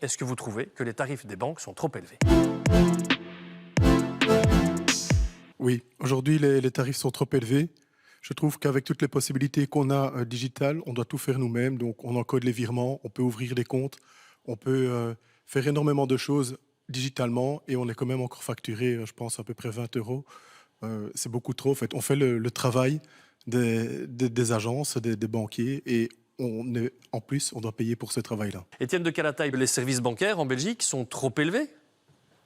est-ce que vous trouvez que les tarifs des banques sont trop élevés? Oui, aujourd'hui, les tarifs sont trop élevés. Je trouve qu'avec toutes les possibilités qu'on a digitales, on doit tout faire nous-mêmes. Donc, on encode les virements, on peut ouvrir des comptes, on peut faire énormément de choses digitalement et on est quand même encore facturé, je pense, à peu près 20 euros. C'est beaucoup trop. En fait, on fait le travail des agences, des banquiers et en plus, on doit payer pour ce travail-là. Étienne de Calataille, les services bancaires en Belgique sont trop élevés?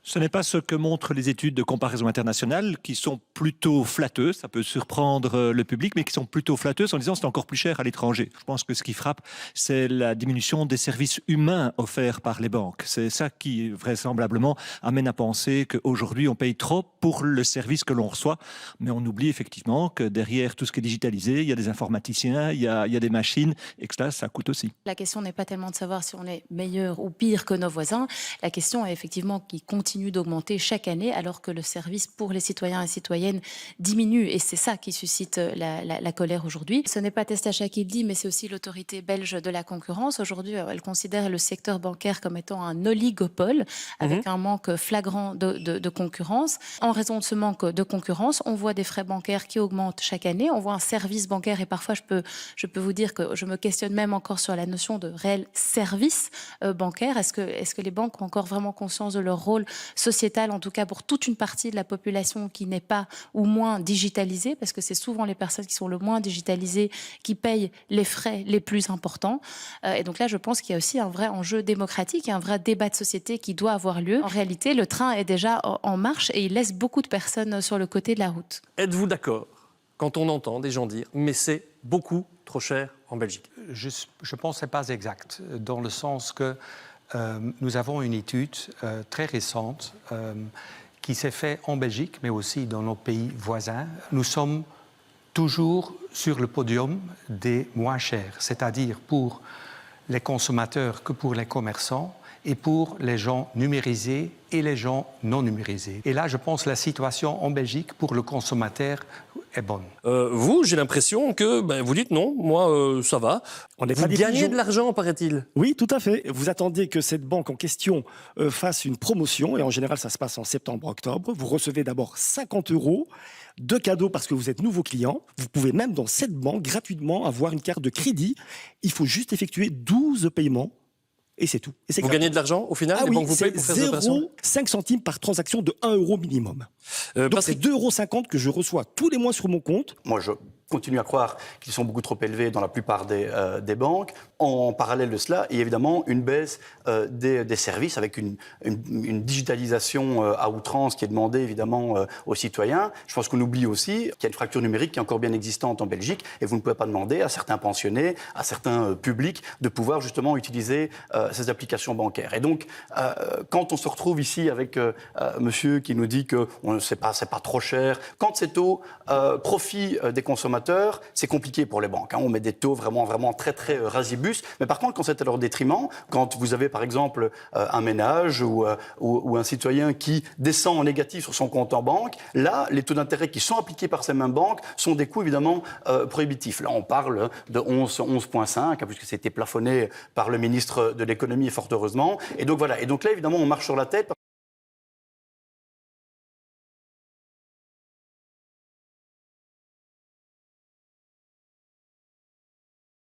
Ce n'est pas ce que montrent les études de comparaison internationale, qui sont plutôt flatteuses. Ça peut surprendre le public, mais qui sont plutôt flatteuses en disant que c'est encore plus cher à l'étranger. Je pense que ce qui frappe, c'est la diminution des services humains offerts par les banques. C'est ça qui, vraisemblablement, amène à penser qu'aujourd'hui, on paye trop pour le service que l'on reçoit. Mais on oublie effectivement que derrière tout ce qui est digitalisé, il y a des informaticiens, il y a des machines, et que ça coûte aussi. La question n'est pas tellement de savoir si on est meilleur ou pire que nos voisins. La question est effectivement qui continue d'augmenter chaque année alors que le service pour les citoyens et citoyennes diminue. Et c'est ça qui suscite la colère aujourd'hui. Ce n'est pas Testacha qui le dit, mais c'est aussi l'autorité belge de la concurrence. Aujourd'hui, elle considère le secteur bancaire comme étant un oligopole avec un manque flagrant de concurrence. En raison de ce manque de concurrence, on voit des frais bancaires qui augmentent chaque année. On voit un service bancaire et parfois je peux vous dire que je me questionne même encore sur la notion de réel service bancaire. Est-ce que les banques ont encore vraiment conscience de leur rôle sociétal, en tout cas pour toute une partie de la population qui n'est pas ou moins digitalisée, parce que c'est souvent les personnes qui sont le moins digitalisées qui payent les frais les plus importants. Et donc là, je pense qu'il y a aussi un vrai enjeu démocratique et un vrai débat de société qui doit avoir lieu. En réalité, le train est déjà en marche et il laisse beaucoup de personnes sur le côté de la route. Êtes-vous d'accord quand on entend des gens dire « mais c'est beaucoup trop cher en Belgique » Je pense que ce n'est pas exact, dans le sens que nous avons une étude très récente qui s'est faite en Belgique, mais aussi dans nos pays voisins. Nous sommes toujours sur le podium des moins chers, c'est-à-dire pour les consommateurs que pour les commerçants et pour les gens numérisés et les gens non numérisés. Et là, je pense que la situation en Belgique pour le consommateur est bonne. Vous, j'ai l'impression que vous dites non, moi ça va. On n'est Vous pas des gagnez pigeons. de l'argent, paraît-il. Oui, tout à fait. Vous attendez que cette banque en question fasse une promotion, et en général, ça se passe en septembre-octobre. Vous recevez d'abord 50 € de cadeaux parce que vous êtes nouveau client. Vous pouvez même, dans cette banque, gratuitement avoir une carte de crédit. Il faut juste effectuer 12 paiements. Et c'est tout. Et c'est Vous gratuit. gagnez de l'argent au final? Ah Les oui, banques vous payent c'est pour faire des opérations? 0,5 centimes par transaction de 1 € minimum. Donc c'est 2,50 € que je reçois tous les mois sur mon compte. Moi, je continue à croire qu'ils sont beaucoup trop élevés dans la plupart des banques. En parallèle de cela, il y a évidemment une baisse des services avec une digitalisation à outrance qui est demandée évidemment aux citoyens. Je pense qu'on oublie aussi qu'il y a une fracture numérique qui est encore bien existante en Belgique et vous ne pouvez pas demander à certains pensionnés, à certains publics de pouvoir justement utiliser ces applications bancaires. Et donc, quand on se retrouve ici avec monsieur qui nous dit que c'est pas trop cher, quand c'est au profit des consommateurs, c'est compliqué pour les banques. On met des taux vraiment très rasibus. Mais par contre, quand c'est à leur détriment, quand vous avez par exemple un ménage ou un citoyen qui descend en négatif sur son compte en banque, là, les taux d'intérêt qui sont appliqués par ces mêmes banques sont des coûts évidemment prohibitifs. Là, on parle de 11,5, puisque c'était plafonné par le ministre de l'économie, fort heureusement. Et donc voilà. Et donc là, évidemment, on marche sur la tête.